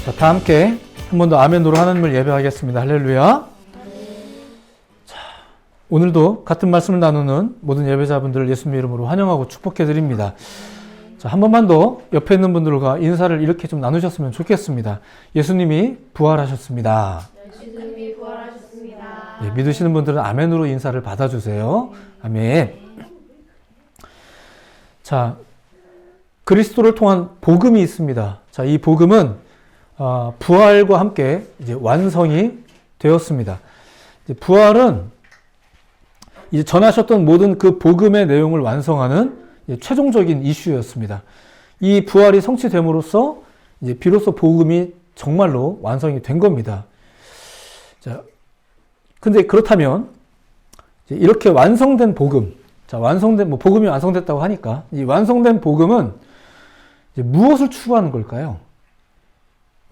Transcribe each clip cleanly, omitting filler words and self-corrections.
자, 다 함께 한 번 더 아멘으로 하나님을 예배하겠습니다. 할렐루야. 자, 오늘도 같은 말씀을 나누는 모든 예배자분들을 예수님의 이름으로 환영하고 축복해 드립니다. 자, 한 번만 더 옆에 있는 분들과 인사를 이렇게 좀 나누셨으면 좋겠습니다. 예수님이 부활하셨습니다. 예수님이 부활하셨습니다. 예, 믿으시는 분들은 아멘으로 인사를 받아주세요. 아멘. 자, 그리스도를 통한 복음이 있습니다. 자, 이 복음은 부활과 함께 이제 완성이 되었습니다. 이제 부활은 이제 전하셨던 모든 그 복음의 내용을 완성하는 최종적인 이슈였습니다. 이 부활이 성취됨으로써 이제 비로소 복음이 정말로 완성이 된 겁니다. 자, 근데 그렇다면 이렇게 완성된 복음, 자, 복음이 완성됐다고 하니까 이 완성된 복음은 이제 무엇을 추구하는 걸까요?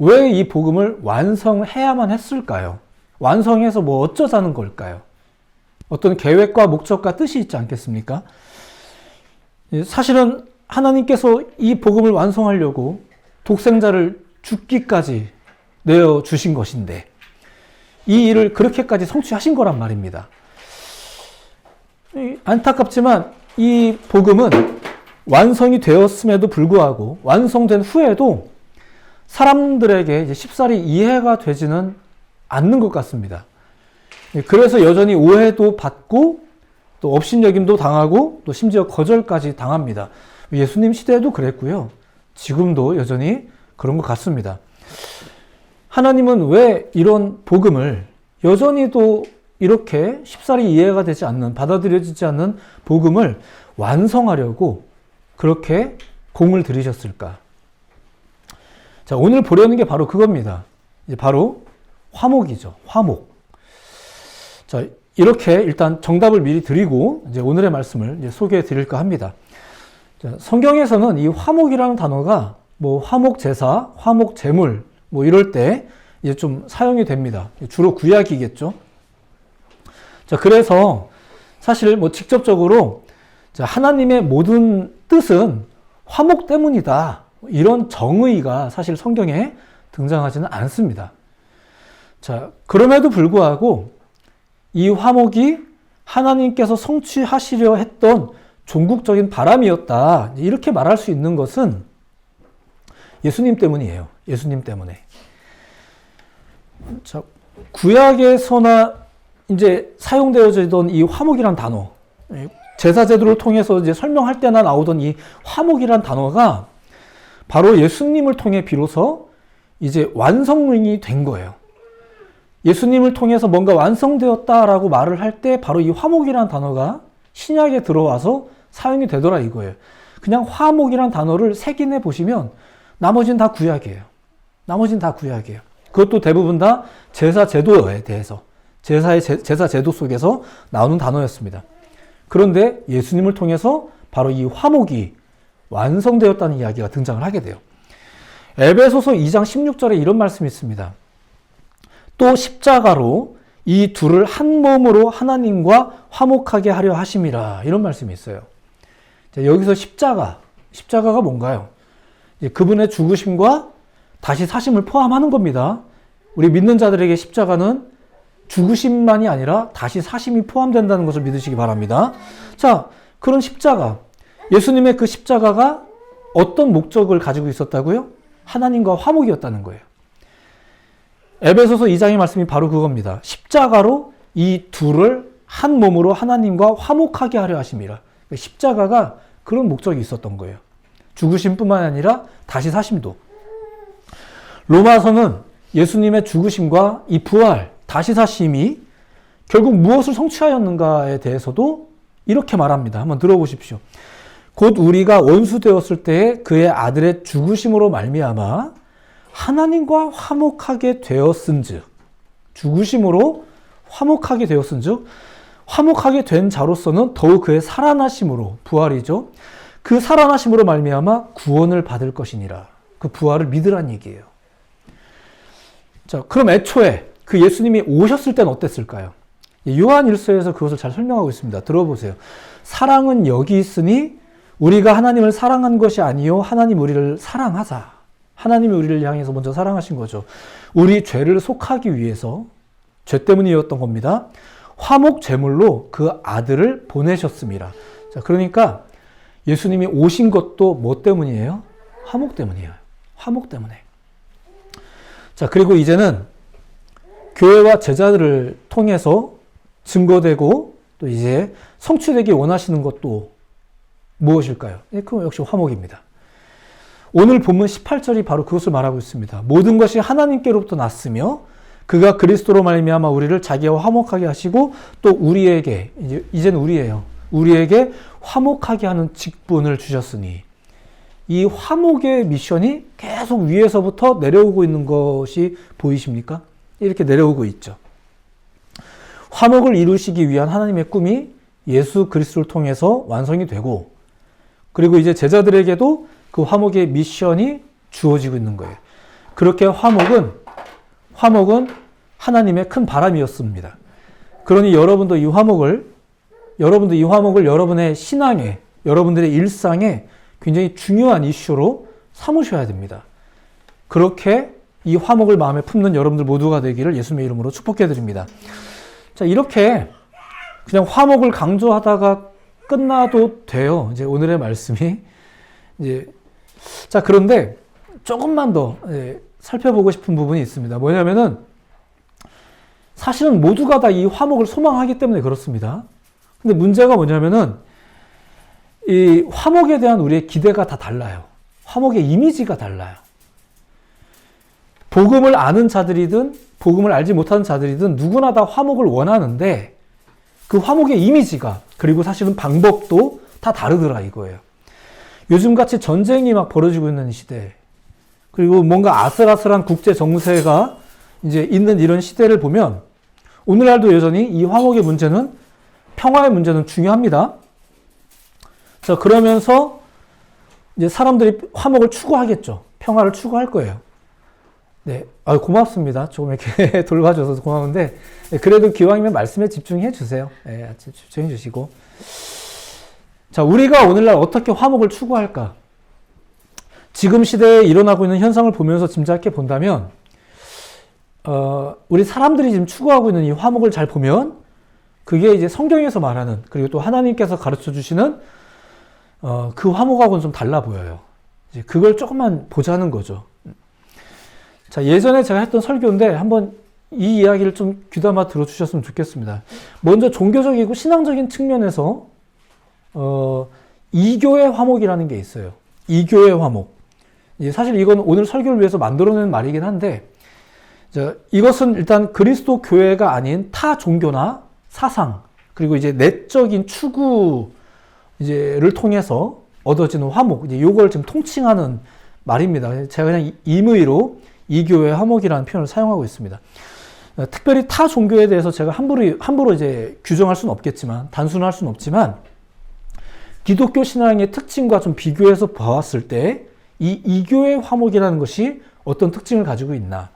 왜 이 복음을 완성해야만 했을까요? 완성해서 뭐 어쩌자는 걸까요? 어떤 계획과 목적과 뜻이 있지 않겠습니까? 사실은 하나님께서 이 복음을 완성하려고 독생자를 죽기까지 내어주신 것인데 이 일을 그렇게까지 성취하신 거란 말입니다. 안타깝지만 이 복음은 완성이 되었음에도 불구하고 완성된 후에도 사람들에게 이제 쉽사리 이해가 되지는 않는 것 같습니다. 그래서 여전히 오해도 받고 또 업신여김도 당하고 또 심지어 거절까지 당합니다. 예수님 시대에도 그랬고요. 지금도 여전히 그런 것 같습니다. 하나님은 왜 이런 복음을 여전히도 이렇게 쉽사리 이해가 되지 않는, 받아들여지지 않는 복음을 완성하려고 그렇게 공을 들이셨을까? 자, 오늘 보려는 게 바로 그겁니다. 이제 바로 화목이죠. 화목. 자, 이렇게 일단 정답을 미리 드리고 이제 오늘의 말씀을 이제 소개해 드릴까 합니다. 자, 성경에서는 이 화목이라는 단어가 뭐 화목 제사, 화목 제물 뭐 이럴 때 이제 좀 사용이 됩니다. 주로 구약이겠죠. 자, 그래서 사실 뭐 직접적으로 자, 하나님의 모든 뜻은 화목 때문이다. 이런 정의가 사실 성경에 등장하지는 않습니다. 자, 그럼에도 불구하고 이 화목이 하나님께서 성취하시려 했던 종국적인 바람이었다. 이렇게 말할 수 있는 것은 예수님 때문이에요. 예수님 때문에. 자, 구약에서나 이제 사용되어지던 이 화목이란 단어, 제사제도를 통해서 이제 설명할 때나 나오던 이 화목이란 단어가 바로 예수님을 통해 비로소 이제 완성이 된 거예요. 예수님을 통해서 뭔가 완성되었다라고 말을 할 때 바로 이 화목이란 단어가 신약에 들어와서 사용이 되더라 이거예요. 그냥 화목이란 단어를 색인해 보시면 나머지는 다 구약이에요. 나머지는 다 구약이에요. 그것도 대부분 다 제사 제도에 대해서 제사 제도 속에서 나오는 단어였습니다. 그런데 예수님을 통해서 바로 이 화목이 완성되었다는 이야기가 등장을 하게 돼요. 에베소서 2장 16절에 이런 말씀이 있습니다. 또 십자가로 이 둘을 한 몸으로 하나님과 화목하게 하려 하심이라. 이런 말씀이 있어요. 자, 여기서 십자가가 뭔가요? 그분의 죽으심과 다시 사심을 포함하는 겁니다. 우리 믿는 자들에게 십자가는 죽으심만이 아니라 다시 사심이 포함된다는 것을 믿으시기 바랍니다. 자, 그런 십자가, 예수님의 그 십자가가 어떤 목적을 가지고 있었다고요? 하나님과 화목이었다는 거예요. 에베소서 2장의 말씀이 바로 그겁니다. 십자가로 이 둘을 한 몸으로 하나님과 화목하게 하려 하심이라. 십자가가 그런 목적이 있었던 거예요. 죽으심뿐만 아니라 다시 사심도. 로마서는 예수님의 죽으심과 이 부활, 다시 사심이 결국 무엇을 성취하였는가에 대해서도 이렇게 말합니다. 한번 들어보십시오. 곧 우리가 원수 되었을 때에 그의 아들의 죽으심으로 말미암아 하나님과 화목하게 되었은즉, 죽으심으로 화목하게 되었은즉, 화목하게 된 자로서는 더욱 그의 살아나심으로, 부활이죠. 그 살아나심으로 말미암아 구원을 받을 것이니라. 그 부활을 믿으란 얘기예요. 자, 그럼 애초에 그 예수님이 오셨을 때는 어땠을까요? 요한 1서에서 그것을 잘 설명하고 있습니다. 들어보세요. 사랑은 여기 있으니 우리가 하나님을 사랑한 것이 아니요 하나님 우리를 사랑하사 하나님이 우리를 향해서 먼저 사랑하신 거죠. 우리 죄를 속하기 위해서, 죄 때문이었던 겁니다. 화목 제물로 그 아들을 보내셨습니다. 자, 그러니까 예수님이 오신 것도 뭐 때문이에요? 화목 때문이에요. 화목 때문에. 자, 그리고 이제는 교회와 제자들을 통해서 증거되고 또 이제 성취되기 원하시는 것도 무엇일까요? 그건 역시 화목입니다. 오늘 본문 18절이 바로 그것을 말하고 있습니다. 모든 것이 하나님께로부터 났으며 그가 그리스도로 말미암아 우리를 자기와 화목하게 하시고 또 우리에게 이제는 우리예요. 우리에게 화목하게 하는 직분을 주셨으니 이 화목의 미션이 계속 위에서부터 내려오고 있는 것이 보이십니까? 이렇게 내려오고 있죠. 화목을 이루시기 위한 하나님의 꿈이 예수 그리스도를 통해서 완성이 되고 그리고 이제 제자들에게도 그 화목의 미션이 주어지고 있는 거예요. 그렇게 화목은 하나님의 큰 바람이었습니다. 그러니 여러분도 이 화목을 여러분의 신앙에, 여러분들의 일상에 굉장히 중요한 이슈로 삼으셔야 됩니다. 그렇게 이 화목을 마음에 품는 여러분들 모두가 되기를 예수님의 이름으로 축복해 드립니다. 자, 이렇게 그냥 화목을 강조하다가 끝나도 돼요. 이제 오늘의 말씀이 자, 그런데 조금만 더 살펴보고 싶은 부분이 있습니다. 뭐냐면은 사실은 모두가 다 이 화목을 소망하기 때문에 그렇습니다. 근데 문제가 뭐냐면은 이 화목에 대한 우리의 기대가 다 달라요. 화목의 이미지가 달라요. 복음을 아는 자들이든 복음을 알지 못하는 자들이든 누구나 다 화목을 원하는데 그 화목의 이미지가 그리고 사실은 방법도 다 다르더라 이거예요. 요즘같이 전쟁이 막 벌어지고 있는 시대 그리고 뭔가 아슬아슬한 국제 정세가 이제 있는 이런 시대를 보면 오늘날도 여전히 이 화목의 문제는 평화의 문제는 중요합니다. 자, 그러면서 이제 사람들이 화목을 추구하겠죠. 평화를 추구할 거예요. 네, 고맙습니다. 조금 이렇게 돌봐줘서 고마운데 그래도 기왕이면 말씀에 집중해 주세요. 네, 집중해 주시고. 자, 우리가 오늘날 어떻게 화목을 추구할까? 지금 시대에 일어나고 있는 현상을 보면서 짐작해 본다면, 우리 사람들이 지금 추구하고 있는 이 화목을 잘 보면, 그게 이제 성경에서 말하는, 그리고 또 하나님께서 가르쳐 주시는, 그 화목하고는 좀 달라 보여요. 이제 그걸 조금만 보자는 거죠. 자, 예전에 제가 했던 설교인데, 한번 이 이야기를 좀 귀담아 들어주셨으면 좋겠습니다. 먼저 종교적이고 신앙적인 측면에서, 이교의 화목이라는 게 있어요. 이교의 화목. 사실 이건 오늘 설교를 위해서 만들어낸 말이긴 한데, 이것은 일단 그리스도 교회가 아닌 타 종교나 사상, 그리고 이제 내적인 추구를 통해서 얻어지는 화목, 이제 요걸 지금 통칭하는 말입니다. 제가 그냥 임의로 이교의 화목이라는 표현을 사용하고 있습니다. 특별히 타 종교에 대해서 제가 함부로 이제 규정할 수는 없겠지만, 단순할 수는 없지만, 기독교 신앙의 특징과 좀 비교해서 보았을 때, 이 이교의 화목이라는 것이 어떤 특징을 가지고 있나.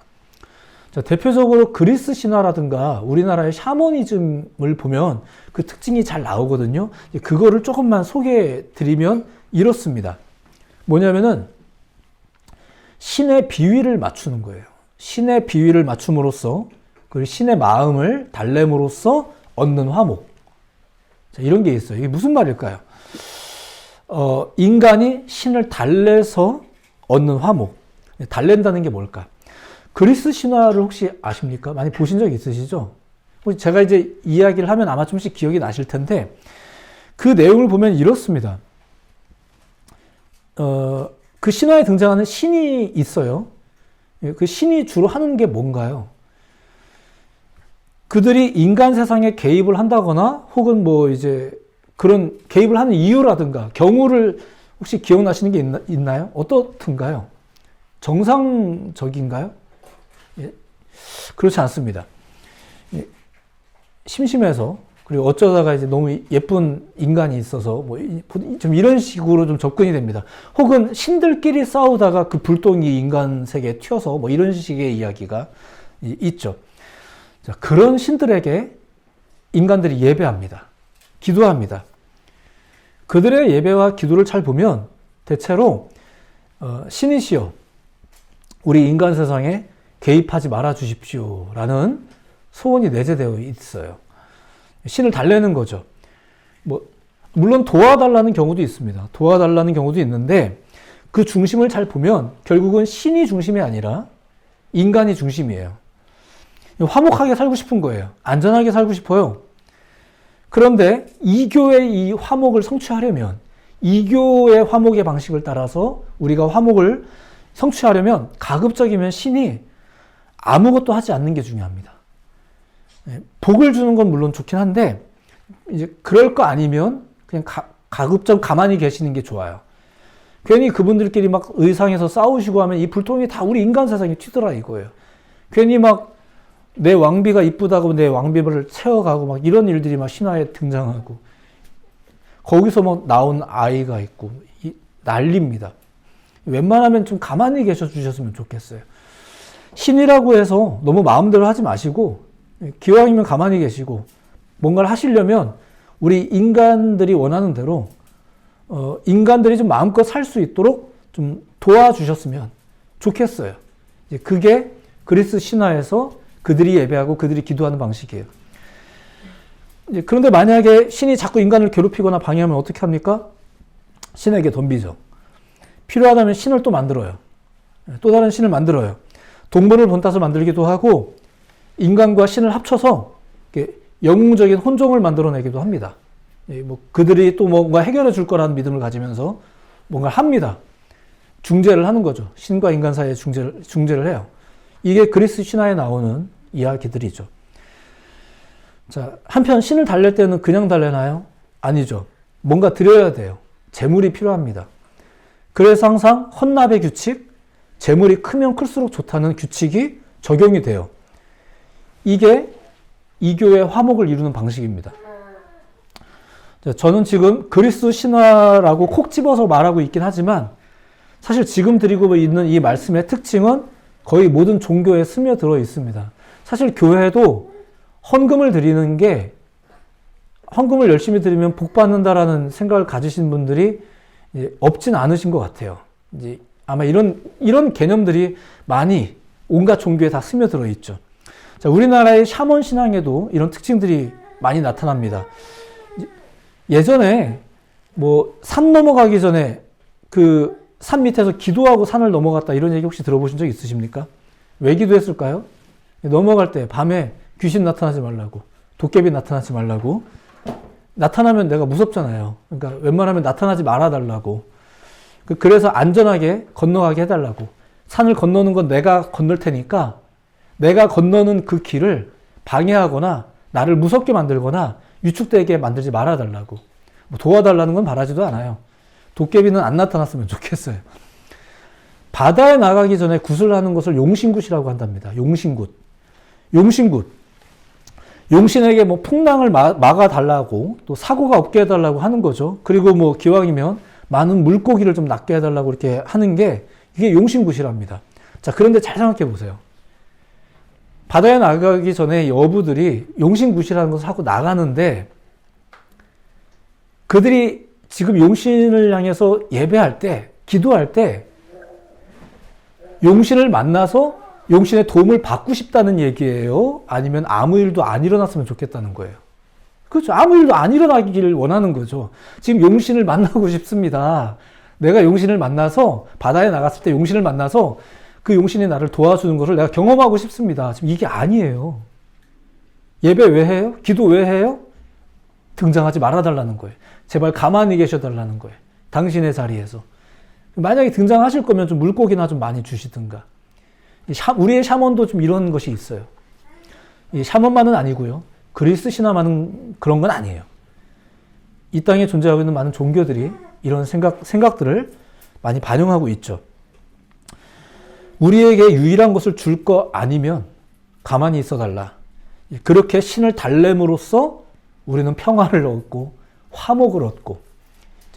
자, 대표적으로 그리스 신화라든가 우리나라의 샤머니즘을 보면 그 특징이 잘 나오거든요. 그거를 조금만 소개해 드리면 이렇습니다. 뭐냐면은 신의 비위를 맞추는 거예요. 신의 비위를 맞춤으로써 그리고 신의 마음을 달램으로써 얻는 화목. 자, 이런 게 있어요. 이게 무슨 말일까요? 인간이 신을 달래서 얻는 화목. 달랜다는 게 뭘까? 그리스 신화를 혹시 아십니까? 많이 보신 적 있으시죠? 제가 이제 이야기를 하면 아마 좀씩 기억이 나실 텐데, 그 내용을 보면 이렇습니다. 그 신화에 등장하는 신이 있어요. 그 신이 주로 하는 게 뭔가요? 그들이 인간 세상에 개입을 한다거나, 혹은 뭐 이제 그런 개입을 하는 이유라든가, 경우를 혹시 기억나시는 게 있나요? 어떻든가요? 정상적인가요? 그렇지 않습니다. 심심해서, 그리고 어쩌다가 이제 너무 예쁜 인간이 있어서 좀 이런 식으로 좀 접근이 됩니다. 혹은 신들끼리 싸우다가 그 불똥이 인간 세계에 튀어서 이런 식의 이야기가 있죠. 자, 그런 신들에게 인간들이 예배합니다. 기도합니다. 그들의 예배와 기도를 잘 보면 대체로 신이시여 우리 인간 세상에 개입하지 말아 주십시오라는 소원이 내재되어 있어요. 신을 달래는 거죠. 물론 도와달라는 경우도 있습니다. 도와달라는 경우도 있는데 그 중심을 잘 보면 결국은 신이 중심이 아니라 인간이 중심이에요. 화목하게 살고 싶은 거예요. 안전하게 살고 싶어요. 그런데 이교의 이 화목을 성취하려면, 이교의 화목의 방식을 따라서 우리가 화목을 성취하려면 가급적이면 신이 아무것도 하지 않는 게 중요합니다. 복을 주는 건 물론 좋긴 한데 이제 그럴 거 아니면 그냥 가급적 가만히 계시는 게 좋아요. 괜히 그분들끼리 막 의상에서 싸우시고 하면 이 불통이 다 우리 인간 세상에 튀더라 이거예요. 괜히 막 내 왕비가 이쁘다고 내 왕비를 채워가고 막 이런 일들이 막 신화에 등장하고 거기서 막 나온 아이가 있고 난립니다. 웬만하면 좀 가만히 계셔 주셨으면 좋겠어요. 신이라고 해서 너무 마음대로 하지 마시고 기왕이면 가만히 계시고 뭔가를 하시려면 우리 인간들이 원하는 대로 인간들이 좀 마음껏 살 수 있도록 좀 도와주셨으면 좋겠어요. 그게 그리스 신화에서 그들이 예배하고 그들이 기도하는 방식이에요. 그런데 만약에 신이 자꾸 인간을 괴롭히거나 방해하면 어떻게 합니까? 신에게 덤비죠. 필요하다면 신을 또 만들어요. 또 다른 신을 만들어요. 동물을 본따서 만들기도 하고 인간과 신을 합쳐서 영웅적인 혼종을 만들어내기도 합니다. 그들이 또 뭔가 해결해 줄 거라는 믿음을 가지면서 뭔가를 합니다. 중재를 하는 거죠. 신과 인간 사이에 중재를 해요. 이게 그리스 신화에 나오는 이야기들이죠. 자, 한편 신을 달랠 때는 그냥 달래나요? 아니죠. 뭔가 드려야 돼요. 재물이 필요합니다. 그래서 항상 헌납의 규칙, 재물이 크면 클수록 좋다는 규칙이 적용이 돼요. 이게 이교의 화목을 이루는 방식입니다. 저는 지금 그리스 신화라고 콕 집어서 말하고 있긴 하지만 사실 지금 드리고 있는 이 말씀의 특징은 거의 모든 종교에 스며들어 있습니다. 사실 교회도 헌금을 드리는 게 헌금을 열심히 드리면 복 받는다라는 생각을 가지신 분들이 없진 않으신 것 같아요. 이제 아마 이런 개념들이 많이 온갖 종교에 다 스며들어 있죠. 자, 우리나라의 샤먼 신앙에도 이런 특징들이 많이 나타납니다. 예전에 산 넘어가기 전에 그 산 밑에서 기도하고 산을 넘어갔다 이런 얘기 혹시 들어보신 적 있으십니까? 왜 기도했을까요? 넘어갈 때 밤에 귀신 나타나지 말라고, 도깨비 나타나지 말라고. 나타나면 내가 무섭잖아요. 그러니까 웬만하면 나타나지 말아달라고. 그래서 안전하게 건너가게 해달라고. 산을 건너는 건 내가 건널 테니까 내가 건너는 그 길을 방해하거나 나를 무섭게 만들거나 위축되게 만들지 말아달라고. 도와달라는 건 바라지도 않아요. 도깨비는 안 나타났으면 좋겠어요. 바다에 나가기 전에 굿을 하는 것을 용신굿이라고 한답니다. 용신굿. 용신에게 풍랑을 막아달라고 또 사고가 없게 해달라고 하는 거죠. 그리고 기왕이면 많은 물고기를 좀 낚게 해달라고 이렇게 하는 게 이게 용신굿이랍니다. 자, 그런데 잘 생각해 보세요. 바다에 나가기 전에 여부들이 용신굿이라는 것을 하고 나가는데 그들이 지금 용신을 향해서 예배할 때, 기도할 때 용신을 만나서 용신의 도움을 받고 싶다는 얘기예요? 아니면 아무 일도 안 일어났으면 좋겠다는 거예요? 그렇죠. 아무 일도 안 일어나기를 원하는 거죠. 지금 용신을 만나고 싶습니다. 내가 용신을 만나서 바다에 나갔을 때 용신을 만나서 그 용신이 나를 도와주는 것을 내가 경험하고 싶습니다. 지금 이게 아니에요. 예배 왜 해요? 기도 왜 해요? 등장하지 말아달라는 거예요. 제발 가만히 계셔달라는 거예요. 당신의 자리에서. 만약에 등장하실 거면 좀 물고기나 좀 많이 주시든가. 우리의 샤먼도 좀 이런 것이 있어요. 이 샤먼만은 아니고요. 그리스 신화만은 그런 건 아니에요. 이 땅에 존재하고 있는 많은 종교들이 이런 생각들을 많이 반영하고 있죠. 우리에게 유일한 것을 줄 거 아니면 가만히 있어 달라. 그렇게 신을 달램으로써 우리는 평화를 얻고 화목을 얻고,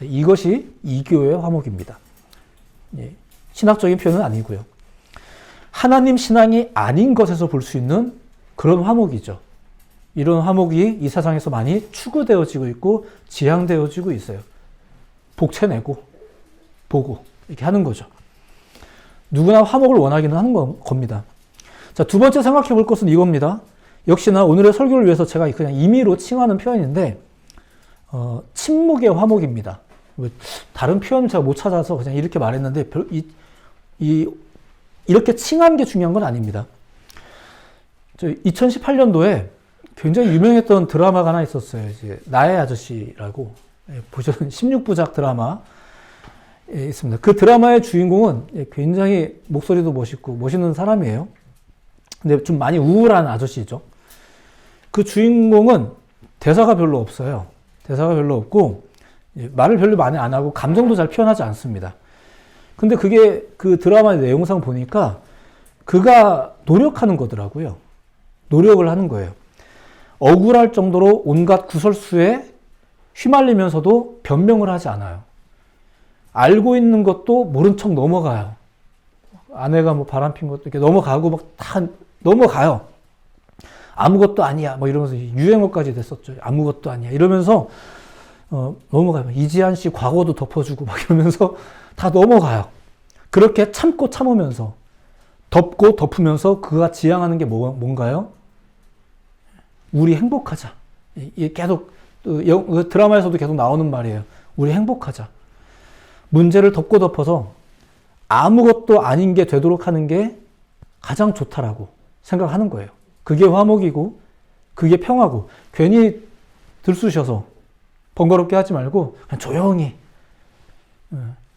이것이 이교의 화목입니다. 신학적인 표현은 아니고요. 하나님 신앙이 아닌 것에서 볼 수 있는 그런 화목이죠. 이런 화목이 이 세상에서 많이 추구되어지고 있고 지향되어지고 있어요. 복채내고 보고 이렇게 하는 거죠. 누구나 화목을 원하기는 하는 겁니다. 자, 두 번째 생각해 볼 것은 이겁니다. 역시나 오늘의 설교를 위해서 제가 그냥 임의로 칭하는 표현인데, 침묵의 화목입니다. 다른 표현을 제가 못 찾아서 그냥 이렇게 말했는데, 이렇게 칭한 게 중요한 건 아닙니다. 2018년도에 굉장히 유명했던 드라마가 하나 있었어요. 이제 나의 아저씨라고 보시는 16부작 드라마 있습니다. 그 드라마의 주인공은 굉장히 목소리도 멋있고 멋있는 사람이에요. 근데 좀 많이 우울한 아저씨죠. 그 주인공은 대사가 별로 없어요. 대사가 별로 없고 말을 별로 많이 안 하고 감정도 잘 표현하지 않습니다. 근데 그게 그 드라마의 내용상 보니까 그가 노력하는 거더라고요. 노력을 하는 거예요. 억울할 정도로 온갖 구설수에 휘말리면서도 변명을 하지 않아요. 알고 있는 것도 모른 척 넘어가요. 아내가 뭐 바람핀 것도 이렇게 넘어가고 막 다 넘어가요. 아무것도 아니야. 뭐 이러면서 유행어까지 됐었죠. 아무것도 아니야. 이러면서 넘어가요. 이지한 씨 과거도 덮어주고 막 이러면서 다 넘어가요. 그렇게 참고 참으면서 덮고 덮으면서 그가 지향하는 게 뭔가요? 우리 행복하자. 이게 계속 드라마에서도 계속 나오는 말이에요. 우리 행복하자. 문제를 덮고 덮어서 아무것도 아닌 게 되도록 하는 게 가장 좋다라고 생각하는 거예요. 그게 화목이고 그게 평화고 괜히 들쑤셔서 번거롭게 하지 말고 그냥 조용히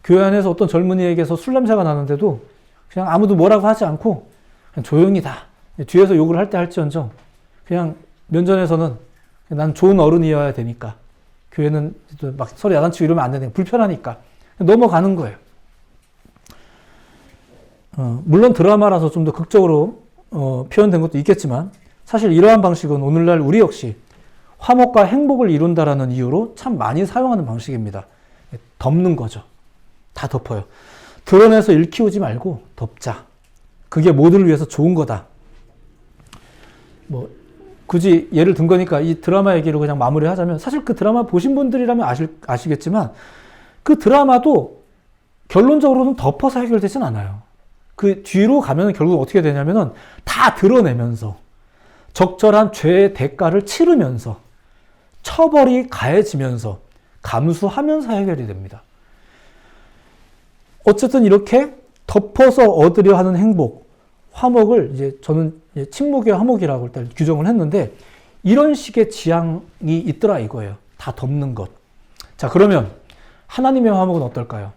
교회 안에서 어떤 젊은이에게서 술 냄새가 나는데도 그냥 아무도 뭐라고 하지 않고 그냥 조용히 다 뒤에서 욕을 할 때 할지언정 그냥 면전에서는 난 좋은 어른이어야 되니까 교회는 막 서로 야단치고 이러면 안 되니까 불편하니까 넘어가는 거예요. 물론 드라마라서 좀 더 극적으로 표현된 것도 있겠지만 사실 이러한 방식은 오늘날 우리 역시 화목과 행복을 이룬다라는 이유로 참 많이 사용하는 방식입니다. 덮는 거죠. 다 덮어요. 드러내서 일키우지 말고 덮자. 그게 모두를 위해서 좋은 거다. 뭐 굳이 예를 든 거니까 이 드라마 얘기를 그냥 마무리하자면 사실 그 드라마 보신 분들이라면 아시겠지만 그 드라마도 결론적으로는 덮어서 해결되진 않아요. 그 뒤로 가면 결국 어떻게 되냐면은 다 드러내면서 적절한 죄의 대가를 치르면서 처벌이 가해지면서 감수하면서 해결이 됩니다. 어쨌든 이렇게 덮어서 얻으려 하는 행복, 화목을 이제 저는 침묵의 화목이라고 일단 규정을 했는데 이런 식의 지향이 있더라 이거예요. 다 덮는 것. 자, 그러면 하나님의 화목은 어떨까요?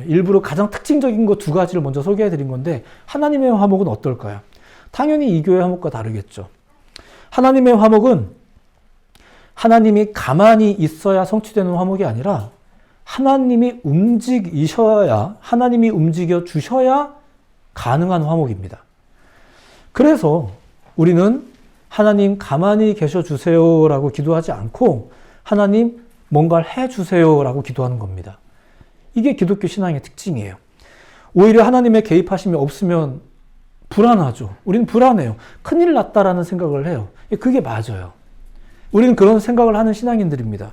일부러 가장 특징적인 거 두 가지를 먼저 소개해 드린 건데 하나님의 화목은 어떨까요? 당연히 이 교회의 화목과 다르겠죠. 하나님의 화목은 하나님이 가만히 있어야 성취되는 화목이 아니라 하나님이 움직이셔야, 하나님이 움직여 주셔야 가능한 화목입니다. 그래서 우리는 하나님 가만히 계셔 주세요라고 기도하지 않고 하나님 뭔가를 해 주세요라고 기도하는 겁니다. 이게 기독교 신앙의 특징이에요. 오히려 하나님의 개입하심이 없으면 불안하죠. 우리는 불안해요. 큰일 났다라는 생각을 해요. 그게 맞아요. 우리는 그런 생각을 하는 신앙인들입니다.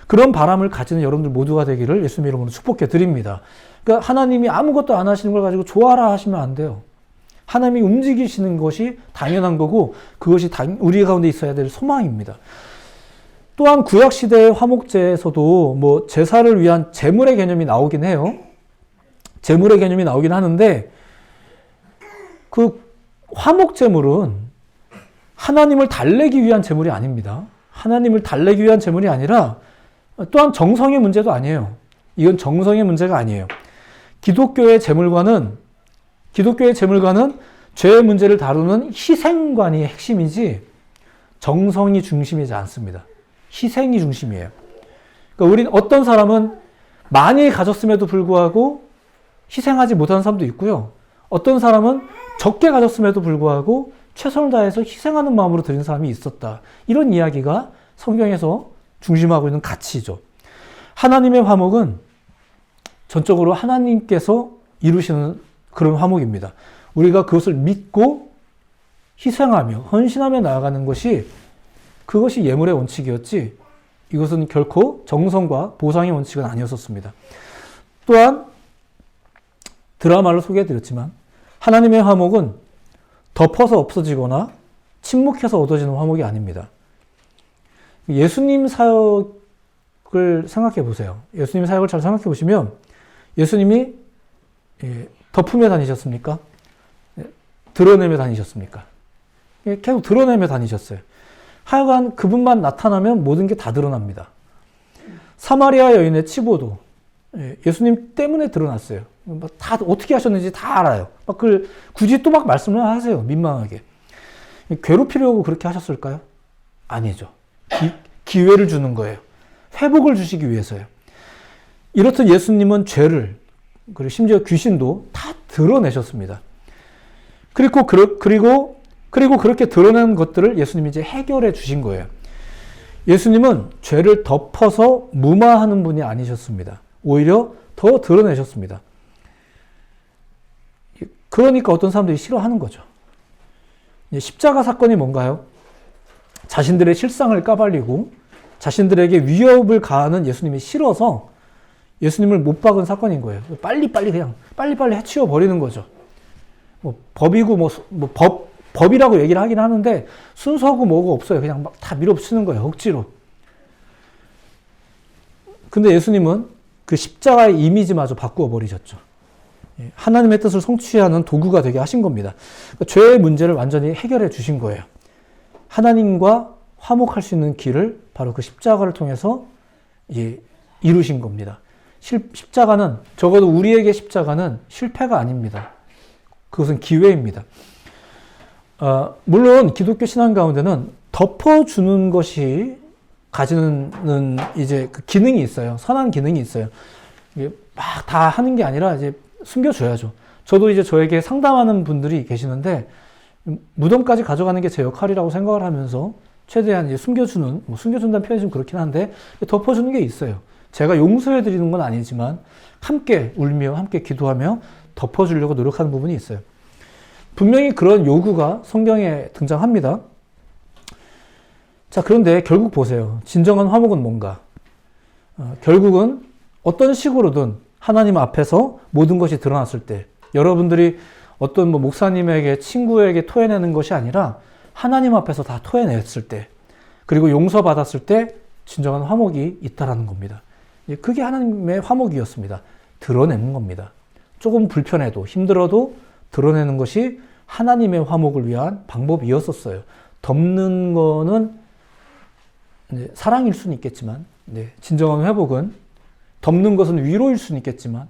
그런 바람을 가지는 여러분들 모두가 되기를 예수님 이름으로 축복해 드립니다. 그러니까 하나님이 아무것도 안 하시는 걸 가지고 좋아라 하시면 안 돼요. 하나님이 움직이시는 것이 당연한 거고 그것이 우리 가운데 있어야 될 소망입니다. 또한 구약시대의 화목제에서도 뭐 제사를 위한 제물의 개념이 나오긴 해요. 제물의 개념이 나오긴 하는데 그 화목제물은 하나님을 달래기 위한 제물이 아닙니다. 하나님을 달래기 위한 제물이 아니라 또한 정성의 문제도 아니에요. 이건 정성의 문제가 아니에요. 기독교의 제물관은 죄의 문제를 다루는 희생관이 핵심이지 정성이 중심이지 않습니다. 희생이 중심이에요. 그러니까 우린 어떤 사람은 많이 가졌음에도 불구하고 희생하지 못하는 사람도 있고요. 어떤 사람은 적게 가졌음에도 불구하고 최선을 다해서 희생하는 마음으로 드린 사람이 있었다. 이런 이야기가 성경에서 중심하고 있는 가치죠. 하나님의 화목은 전적으로 하나님께서 이루시는 그런 화목입니다. 우리가 그것을 믿고 희생하며 헌신하며 나아가는 것이 그것이 예물의 원칙이었지 이것은 결코 정성과 보상의 원칙은 아니었었습니다. 또한 드라마를 소개해드렸지만 하나님의 화목은 덮어서 없어지거나 침묵해서 얻어지는 화목이 아닙니다. 예수님 사역을 생각해 보세요. 예수님 사역을 잘 생각해 보시면 예수님이 덮으며 다니셨습니까? 드러내며 다니셨습니까? 계속 드러내며 다니셨어요. 하여간 그분만 나타나면 모든 게 다 드러납니다. 사마리아 여인의 치부도 예수님 때문에 드러났어요. 다 어떻게 하셨는지 다 알아요. 굳이 또 막 말씀을 하세요. 민망하게. 괴롭히려고 그렇게 하셨을까요? 아니죠. 기회를 주는 거예요. 회복을 주시기 위해서요. 이렇듯 예수님은 죄를, 그리고 심지어 귀신도 다 드러내셨습니다. 그리고 그렇게 드러낸 것들을 예수님이 이제 해결해 주신 거예요. 예수님은 죄를 덮어서 무마하는 분이 아니셨습니다. 오히려 더 드러내셨습니다. 그러니까 어떤 사람들이 싫어하는 거죠. 십자가 사건이 뭔가요? 자신들의 실상을 까발리고 자신들에게 위협을 가하는 예수님이 싫어서 예수님을 못 박은 사건인 거예요. 빨리빨리 해치워 버리는 거죠. 법이고 법이라고 얘기를 하긴 하는데 순서고 뭐고 없어요. 그냥 막 다 밀어붙이는 거예요. 억지로. 근데 예수님은 그 십자가의 이미지마저 바꾸어 버리셨죠. 하나님의 뜻을 성취하는 도구가 되게 하신 겁니다. 그러니까 죄의 문제를 완전히 해결해 주신 거예요. 하나님과 화목할 수 있는 길을 바로 그 십자가를 통해서 이루신 겁니다. 십자가는, 적어도 우리에게 십자가는 실패가 아닙니다. 그것은 기회입니다. 물론 기독교 신앙 가운데는 덮어주는 것이 가지는 이제 그 기능이 있어요. 선한 기능이 있어요. 막 다 하는 게 아니라 이제 숨겨줘야죠. 저도 이제 저에게 상담하는 분들이 계시는데 무덤까지 가져가는 게 제 역할이라고 생각을 하면서 최대한 이제 숨겨준다는 표현이 좀 그렇긴 한데 덮어주는 게 있어요. 제가 용서해드리는 건 아니지만 함께 울며 함께 기도하며 덮어주려고 노력하는 부분이 있어요. 분명히 그런 요구가 성경에 등장합니다. 자, 그런데 결국 보세요. 진정한 화목은 뭔가? 결국은 어떤 식으로든 하나님 앞에서 모든 것이 드러났을 때, 여러분들이 어떤 목사님에게, 친구에게 토해내는 것이 아니라 하나님 앞에서 다 토해냈을 때, 그리고 용서받았을 때 진정한 화목이 있다라는 겁니다. 그게 하나님의 화목이었습니다. 드러내는 겁니다. 조금 불편해도 힘들어도 드러내는 것이 하나님의 화목을 위한 방법이었었어요. 덮는 거는 사랑일 수는 있겠지만, 진정한 회복은 덮는 것은 위로일 수는 있겠지만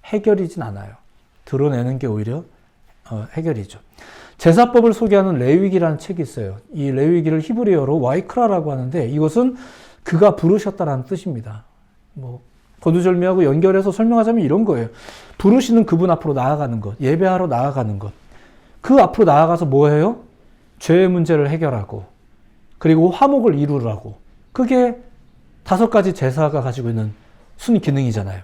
해결이진 않아요. 드러내는 게 오히려 해결이죠. 제사법을 소개하는 레위기라는 책이 있어요. 이 레위기를 히브리어로 와이크라라고 하는데 이것은 그가 부르셨다라는 뜻입니다. 거두절미하고 연결해서 설명하자면 이런 거예요. 부르시는 그분 앞으로 나아가는 것, 예배하러 나아가는 것. 그 앞으로 나아가서 뭐 해요? 죄의 문제를 해결하고 그리고 화목을 이루라고. 그게 5가지 제사가 가지고 있는 순 기능이잖아요.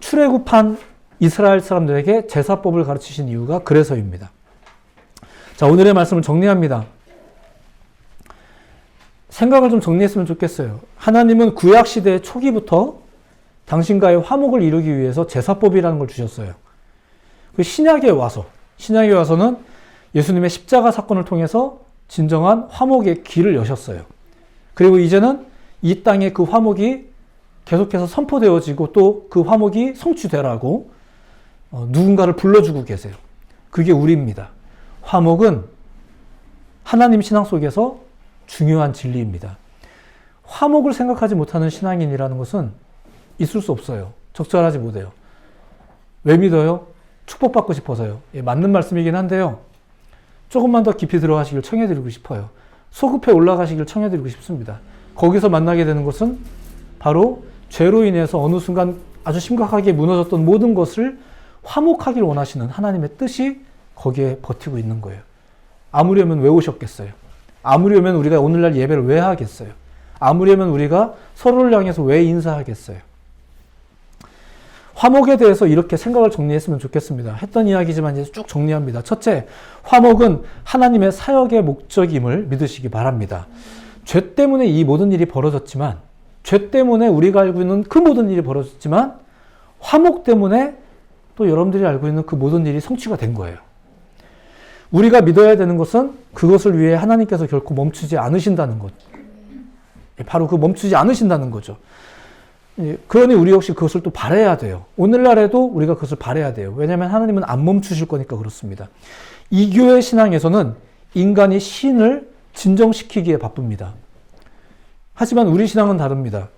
출애굽한 이스라엘 사람들에게 제사법을 가르치신 이유가 그래서입니다. 자, 오늘의 말씀을 정리합니다. 생각을 좀 정리했으면 좋겠어요. 하나님은 구약시대 초기부터 당신과의 화목을 이루기 위해서 제사법이라는 걸 주셨어요. 신약에 와서는 예수님의 십자가 사건을 통해서 진정한 화목의 길을 여셨어요. 그리고 이제는 이 땅에 그 화목이 계속해서 선포되어지고 또 그 화목이 성취되라고 누군가를 불러주고 계세요. 그게 우리입니다. 화목은 하나님 신앙 속에서 중요한 진리입니다. 화목을 생각하지 못하는 신앙인이라는 것은 있을 수 없어요. 적절하지 못해요. 왜 믿어요? 축복받고 싶어서요. 맞는 말씀이긴 한데요. 조금만 더 깊이 들어가시길 청해드리고 싶어요. 소급해 올라가시길 청해드리고 싶습니다. 거기서 만나게 되는 것은 바로 죄로 인해서 어느 순간 아주 심각하게 무너졌던 모든 것을 화목하길 원하시는 하나님의 뜻이 거기에 버티고 있는 거예요. 아무려면 왜 오셨겠어요? 아무려면 우리가 오늘날 예배를 왜 하겠어요? 아무려면 우리가 서로를 향해서 왜 인사하겠어요? 화목에 대해서 이렇게 생각을 정리했으면 좋겠습니다. 했던 이야기지만 이제 쭉 정리합니다. 첫째, 화목은 하나님의 사역의 목적임을 믿으시기 바랍니다. 죄 때문에 이 모든 일이 벌어졌지만, 죄 때문에 우리가 알고 있는 그 모든 일이 벌어졌지만, 화목 때문에 또 여러분들이 알고 있는 그 모든 일이 성취가 된 거예요. 우리가 믿어야 되는 것은 그것을 위해 하나님께서 결코 멈추지 않으신다는 것. 바로 그 멈추지 않으신다는 거죠. 그러니 우리 역시 그것을 또 바라야 돼요. 오늘날에도 우리가 그것을 바라야 돼요. 왜냐하면 하나님은 안 멈추실 거니까 그렇습니다. 이교의 신앙에서는 인간이 신을 진정시키기에 바쁩니다. 하지만 우리 신앙은 다릅니다.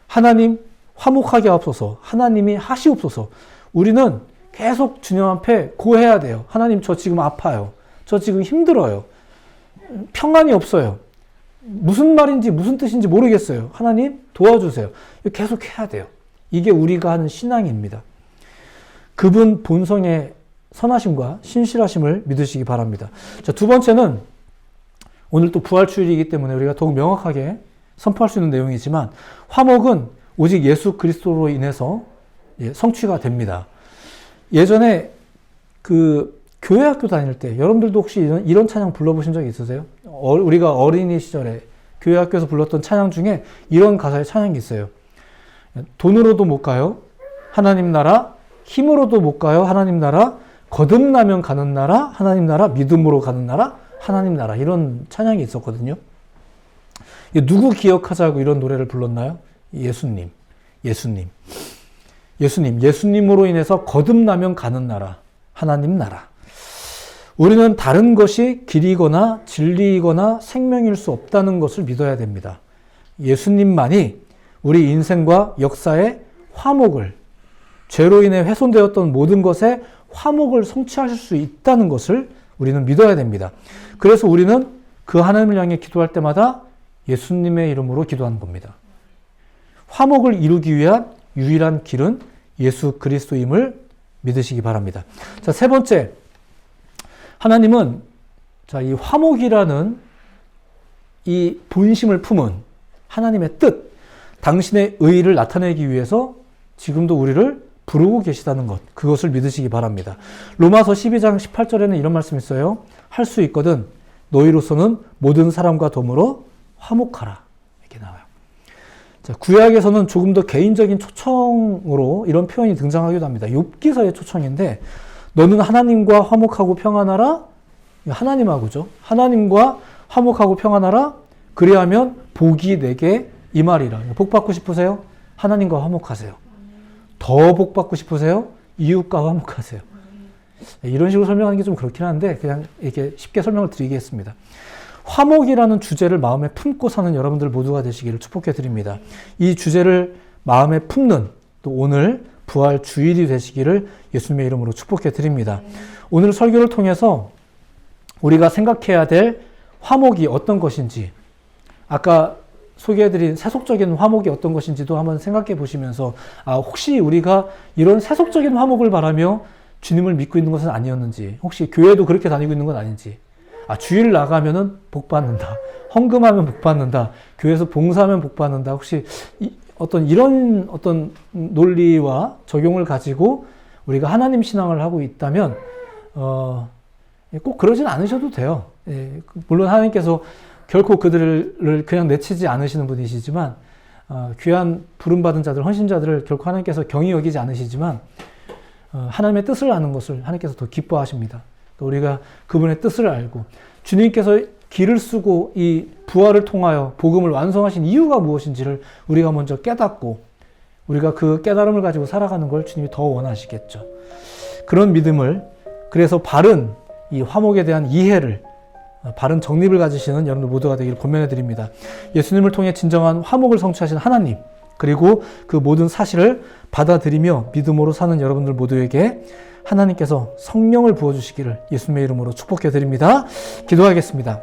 하나님 화목하게 하옵소서, 하나님이 하시옵소서. 우리는 계속 주님 앞에 고해야 돼요. 하나님, 저 지금 아파요. 저 지금 힘들어요. 평안이 없어요. 무슨 말인지 무슨 뜻인지 모르겠어요. 하나님 도와주세요. 계속 해야 돼요. 이게 우리가 하는 신앙입니다. 그분 본성의 선하심과 신실하심을 믿으시기 바랍니다. 자, 두 번째는 오늘 또 부활주일이기 때문에 우리가 더욱 명확하게 선포할 수 있는 내용이지만 화목은 오직 예수 그리스도로 인해서 성취가 됩니다. 예전에 그 교회 학교 다닐 때 여러분들도 혹시 이런 찬양 불러보신 적 있으세요? 우리가 어린이 시절에 교회 학교에서 불렀던 찬양 중에 이런 가사의 찬양이 있어요. 돈으로도 못 가요. 하나님 나라. 힘으로도 못 가요. 하나님 나라. 거듭나면 가는 나라. 하나님 나라. 믿음으로 가는 나라. 하나님 나라. 이런 찬양이 있었거든요. 누구 기억하자고 이런 노래를 불렀나요? 예수님. 예수님으로 인해서 거듭나면 가는 나라. 하나님 나라. 우리는 다른 것이 길이거나 진리이거나 생명일 수 없다는 것을 믿어야 됩니다. 예수님만이 우리 인생과 역사의 화목을, 죄로 인해 훼손되었던 모든 것에 화목을 성취하실 수 있다는 것을 우리는 믿어야 됩니다. 그래서 우리는 그 하나님을 향해 기도할 때마다 예수님의 이름으로 기도하는 겁니다. 화목을 이루기 위한 유일한 길은 예수 그리스도임을 믿으시기 바랍니다. 자, 세 번째. 하나님은 이 화목이라는 이 본심을 품은 하나님의 뜻, 당신의 의의를 나타내기 위해서 지금도 우리를 부르고 계시다는 것, 그것을 믿으시기 바랍니다. 로마서 12장 18절에는 이런 말씀이 있어요. 할 수 있거든 너희로서는 모든 사람과 더불어 화목하라. 이렇게 나와요. 자, 구약에서는 조금 더 개인적인 초청으로 이런 표현이 등장하기도 합니다. 욥기서의 초청인데 너는 하나님과 화목하고 평안하라. 하나님하고죠. 하나님과 화목하고 평안하라. 그리하면 복이 내게 임하리라. 복 받고 싶으세요? 하나님과 화목하세요. 더 복 받고 싶으세요? 이웃과 화목하세요. 이런 식으로 설명하는 게 좀 그렇긴 한데 그냥 이렇게 쉽게 설명을 드리겠습니다. 화목이라는 주제를 마음에 품고 사는 여러분들 모두가 되시기를 축복해 드립니다. 이 주제를 마음에 품는 또 오늘 부활 주일이 되시기를 예수님의 이름으로 축복해 드립니다. 오늘 설교를 통해서 우리가 생각해야 될 화목이 어떤 것인지, 아까 소개해드린 세속적인 화목이 어떤 것인지도 한번 생각해 보시면서 혹시 우리가 이런 세속적인 화목을 바라며 주님을 믿고 있는 것은 아니었는지, 혹시 교회도 그렇게 다니고 있는 건 아닌지, 주일 나가면은 복 받는다, 헌금하면 복 받는다, 교회에서 봉사하면 복 받는다, 혹시 이런 논리와 적용을 가지고 우리가 하나님 신앙을 하고 있다면 꼭 그러진 않으셔도 돼요. 물론 하나님께서 결코 그들을 그냥 내치지 않으시는 분이시지만 귀한 부름받은 자들, 헌신자들을 결코 하나님께서 경히 여기지 않으시지만 하나님의 뜻을 아는 것을 하나님께서 더 기뻐하십니다. 또 우리가 그분의 뜻을 알고 주님께서 길을 쓰고 이 부활을 통하여 복음을 완성하신 이유가 무엇인지를 우리가 먼저 깨닫고 우리가 그 깨달음을 가지고 살아가는 걸 주님이 더 원하시겠죠. 그런 믿음을, 그래서 바른 이 화목에 대한 이해를, 바른 정립을 가지시는 여러분들 모두가 되기를 권면해 드립니다. 예수님을 통해 진정한 화목을 성취하신 하나님, 그리고 그 모든 사실을 받아들이며 믿음으로 사는 여러분들 모두에게 하나님께서 성령을 부어주시기를 예수님의 이름으로 축복해 드립니다. 기도하겠습니다.